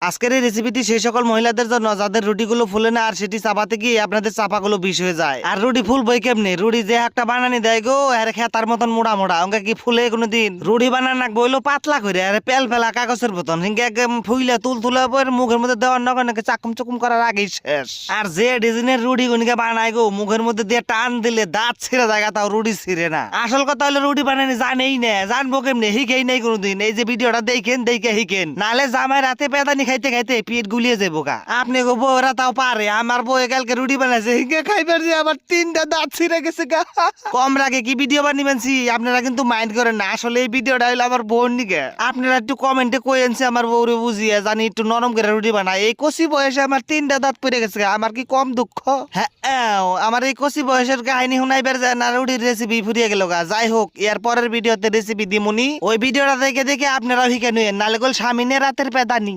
আজকের এই রেসিপিটি সেই সকল মহিলাদের জন্য যাদের রুটিগুলো ফুলে না আর সেটি চাপাতে গিয়ে আপনাদের চাপাগুলো বিষ হয়ে যায়। আর রুটি ফুলবই কেমনি? রুটি যে একটা বানানি দেয় গো আর খেতার মতন মোড়া মোড়া অঙ্কা কি ফুলে কোনোদিন? রুটি বানান না বইলো পাতলা করে আর পেল ফেলা কাগজের মতন হিংকে একদম ফুইলা তুলা পর মুখের মধ্যে দেওয়ার নগে চাকুম চুকুম করার আগেই শেষ। আর যে ডিজাইনের রুটি গুনিকে বানায় গো মুখের মধ্যে দিয়ে টান দিলে দাঁত ছিঁড়ে জায়গা তাও রুটি ছিঁড়ে না। আসল কথা হলো রুটি বানানি জানেই না, জানবো কেমনি? হিকেই নাই কোনোদিন। এই যে ভিডিওটা দেখেন দেখে হিকেন, নালে জামাই রাতে পেদানি খাইতে খাইতে পেট গুলিয়ে যাবো গা। আপনি গো বউরা তাও পারে, আমার বউ কালকে রুটি বানাইছে হিংকে খাইবার যে আমার 3টা দাঁত ছিঁড়ে গেছে গা। কম রাগে কি ভিডিও বানিবেন? আপনারা কিন্তু মাইন্ড করেন না, আসলে এই ভিডিওটা হলো আমার বউর নিকে। আপনারা একটু কমেন্টে কইেনছে আমার বউরে বুঝিয়ে জানি একটু নরম করে রুটি বানায়। এই কচি বয়সে আমার 3টা দাঁত পড়ে গেছে গা, আমার কি কম দুঃখ? হ্যাঁ, আমার এই কচি বয়সের কাহিনী শুনাইবার যায় না, রুটির রেসিপি ফুরিয়ে গেল গা। যাই হোক, এর পরের ভিডিওতে রেসিপি দিমুনি, ওই ভিডিওটা দেখে দেখে আপনারা হিকে নুয়েন, নালে গোল স্বামীনের রাতের পেদানি।